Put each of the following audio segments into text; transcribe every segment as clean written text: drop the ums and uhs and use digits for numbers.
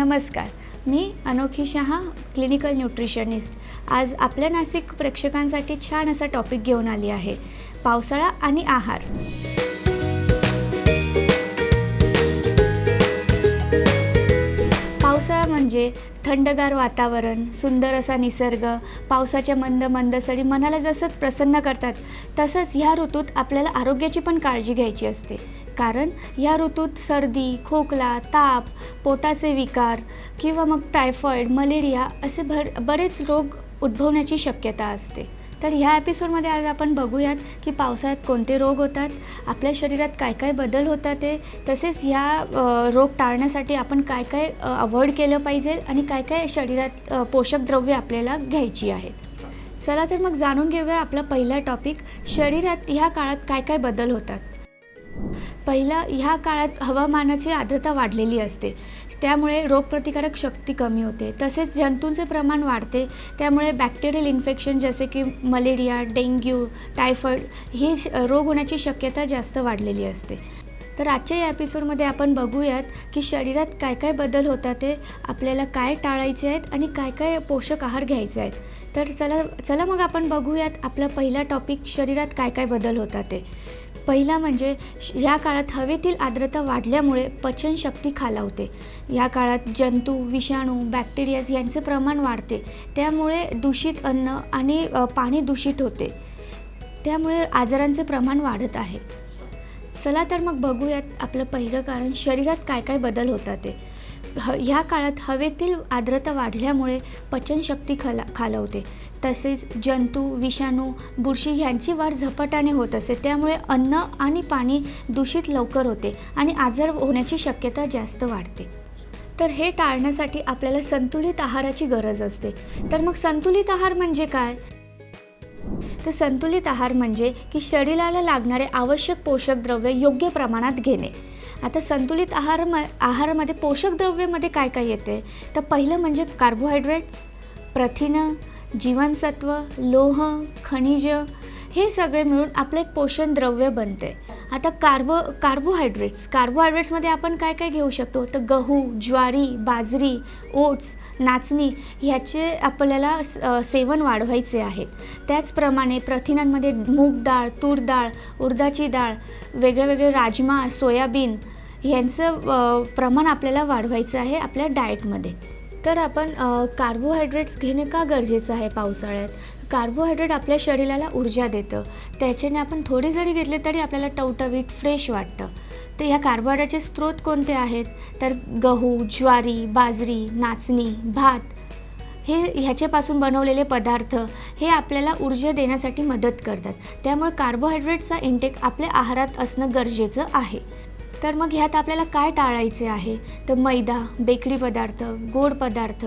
नमस्कार, मी अनोखी Shah, clinical nutritionist. आज आपल्या नाशिक प्रेक्षकांसाठी छान असा टॉपिक घेऊन आली आहे, पावसाळा आणि आहार. पावसाळा म्हणजे थंडगार वातावरण, सुंदर असा निसर्ग, पावसाच्या मंद मंद सरी मनाला जसं प्रसन्न करतात, तसंच ह्या ऋतूत आपल्याला आरोग्याची पण काळजी घ्यायची असते. कारण ह्या ऋतूत सर्दी, खोकला, ताप, पोटाचे विकार किंवा मग टायफॉईड, मलेरिया असे बरेच रोग उद्भवण्याची शक्यता असते. तर ह्या एपिसोडमध्ये आज आपण बघूयात की पावसाळ्यात कोणते रोग होतात, आपल्या शरीरात काय काय बदल होतात ते, तसेच ह्या रोग टाळण्यासाठी आपण काय काय अवॉइड केलं पाहिजे आणि काय काय शरीरात पोषक द्रव्ये आपल्याला घ्यायची आहेत. चला तर मग जाणून घेऊया आपला पहिला टॉपिक, शरीरात ह्या काळात काय काय बदल होतात. पहिला, ह्या काळात हवामानाची आर्द्रता वाढलेली असते, त्यामुळे रोगप्रतिकारक शक्ती कमी होते. तसेच जंतूंचे प्रमाण वाढते, त्यामुळे बॅक्टेरियल इन्फेक्शन जसे की मलेरिया, डेंग्यू, टायफॉईड ही रोग होण्याची शक्यता जास्त वाढलेली असते. तर आजच्या या एपिसोडमध्ये आपण बघूयात की शरीरात काय काय बदल होतात ते, आपल्याला काय टाळायचे आहेत आणि काय काय पोषक आहार घ्यायचे आहेत. तर चला मग आपण बघूयात आपला पहिला टॉपिक, शरीरात काय काय बदल होतात ते. पहिला म्हणजे ह्या काळात हवेतील आर्द्रता वाढल्यामुळे पचनशक्ती खालावते. या काळात जंतू, विषाणू, बॅक्टेरियाज यांचे प्रमाण वाढते, त्यामुळे दूषित अन्न आणि पाणी दूषित होते, त्यामुळे आजारांचे प्रमाण वाढत आहे. चला तर मग बघूयात आपलं पहिलं कारण, शरीरात काय काय बदल होतात ते. ह्या काळात हवेतील आर्द्रता वाढल्यामुळे पचनशक्ती खालावते. तसेच जंतू, विषाणू, बुरशी ह्यांची वाढ झपाट्याने होत असते, त्यामुळे अन्न आणि पाणी दूषित लवकर होते आणि आजार होण्याची शक्यता जास्त वाढते. तर हे टाळण्यासाठी आपल्याला संतुलित आहाराची गरज असते. तर मग संतुलित आहार म्हणजे काय? तर संतुलित आहार म्हणजे शरीराला लागणारे आवश्यक पोषक द्रव्ये योग्य प्रमाणात घेणे. आता संतुलित आहारामध्ये पोषक द्रव्यामध्ये काय काय येते, तर पहिलं म्हणजे कार्बोहायड्रेट्स, प्रथिनं, जीवनसत्व, लोह, खनिज हे सगळे मिळून आपलं एक पोषण द्रव्य बनते. आता कार्बोहायड्रेट्समध्ये आपण काय काय घेऊ शकतो, तर गहू, ज्वारी, बाजरी, ओट्स, नाचणी ह्याचे आपल्याला सेवन वाढवायचे आहेत. त्याचप्रमाणे प्रथिनांमध्ये मूग डाळ, तूर डाळ, उडदाची डाळ, वेगळे राजमा, सोयाबीन ह्यांचं प्रमाण आपल्याला वाढवायचं आहे आपल्या डाएटमध्ये. तर आपण कार्बोहायड्रेट्स घेणे का गरजेचं आहे पावसाळ्यात? कार्बोहायड्रेट आपल्या शरीराला ऊर्जा देतं, त्याच्याने आपण थोडे जरी घेतले तरी आपल्याला टवटवीत फ्रेश वाटतं. तर ह्या कार्बोहायड्रेटचे स्रोत कोणते आहेत, तर गहू, ज्वारी, बाजरी, नाचणी, भात ह्याच्यापासून बनवलेले पदार्थ हे आपल्याला ऊर्जा देण्यासाठी मदत करतात. त्यामुळे कार्बोहायड्रेटचा इंटेक आपल्या आहारात असणं गरजेचं आहे. तर मग ह्यात आपल्याला काय टाळायचे आहे, तर मैदा, बेकरी पदार्थ, गोड पदार्थ,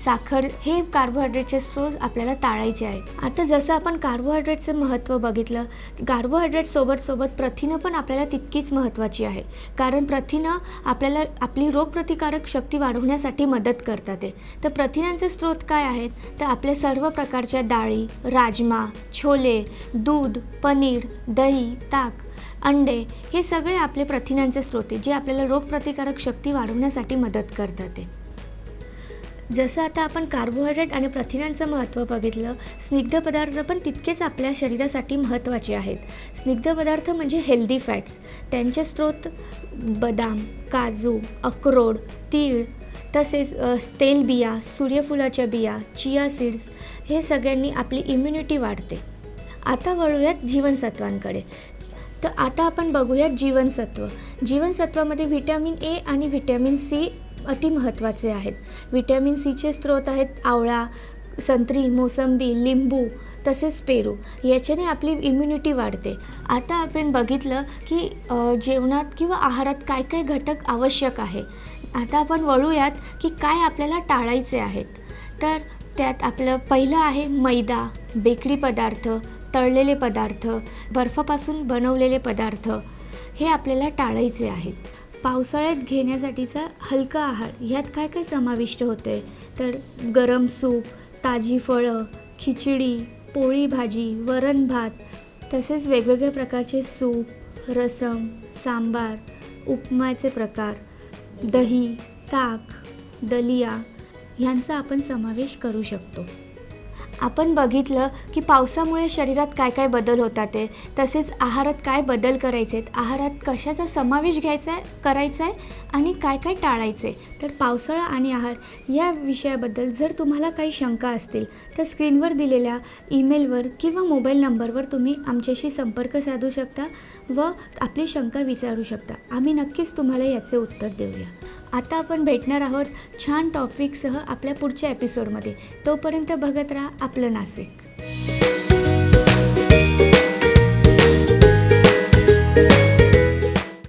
साखर हे कार्बोहायड्रेटचे स्रोत आपल्याला टाळायचे आहेत. आता जसं आपण कार्बोहायड्रेटचं महत्त्व बघितलं, कार्बोहायड्रेट सोबत प्रथिनं पण आपल्याला तितकीच महत्त्वाची आहे. कारण प्रथिनं आपल्याला आपली रोगप्रतिकारक शक्ती वाढवण्यासाठी मदत करतात. तर प्रथिनांचे स्रोत काय आहेत, तर आपल्या सर्व प्रकारच्या डाळी, राजमा, छोले, दूध, पनीर, दही, ताक, अंडे हे सगळे आपले प्रथिनांचे स्रोत आहेत, जे आपल्याला रोगप्रतिकारक शक्ती वाढवण्यासाठी मदत करतात. जसं आता आपण कार्बोहायड्रेट आणि प्रथिनांचं महत्त्व बघितलं, स्निग्ध पदार्थ पण तितकेच आपल्या शरीरासाठी महत्त्वाचे आहेत. स्निग्ध पदार्थ म्हणजे हेल्दी फॅट्स, त्यांचे स्रोत बदाम, काजू, अक्रोड, तीळ, तसेच तेलबिया, सूर्यफुलाच्या बिया, चिया सीड्स हे सगळ्यांनी आपली इम्युनिटी वाढते. आता वळूयात जीवनसत्वांकडे. तर आता आपण बघूयात जीवनसत्व. जीवनसत्वामध्ये व्हिटॅमिन ए आणि व्हिटॅमिन सी अति महत्त्वाचे आहेत. व्हिटॅमिन सीचे स्रोत आहेत आवळा, संत्री, मोसंबी, लिंबू तसेच पेरू. याच्याने आपली इम्युनिटी वाढते. आता आपण बघितलं की जेवणात किंवा आहारात काय काय घटक आवश्यक आहे. आता आपण वळूयात की काय आपल्याला टाळायचे आहेत. तर त्यात आपलं पहिलं आहे मैदा, बेकरी पदार्थ, तळलेले पदार्थ, बर्फापासून बनवलेले पदार्थ हे आपल्याला टाळायचे आहेत. पावसाळ्यात घेण्यासाठीचा हलका आहार ह्यात काय काय समाविष्ट होते, तर गरम सूप, ताजी फळं, खिचडी, पोळी भाजी, वरण भात, तसेच वेगवेगळ्या प्रकारचे सूप, रसम, सांबार, उपमाचे प्रकार, दही, ताक, दलिया ह्यांचा आपण समावेश करू शकतो. आपण बघितलं की पावसामुळे शरीरात काय काय बदल होतात ते, तसेच आहारात काय बदल करायचे आहेत, आहारात कशाचा समावेश करायचा आहे आणि काय काय टाळायचे. तर पावसाळा आणि आहार या विषयाबद्दल जर तुम्हाला काही शंका असतील तर स्क्रीनवर दिलेल्या ईमेलवर किंवा मोबाईल नंबरवर तुम्ही आमच्याशी संपर्क साधू शकता व आपली शंका विचारू शकता. आम्ही नक्कीच तुम्हाला याचे उत्तर देऊया. आता आपण भेटणार आहोत छान टॉपिकसह आपल्या पुढच्या एपिसोडमध्ये. तोपर्यंत बघत राहा आपलं नासिक.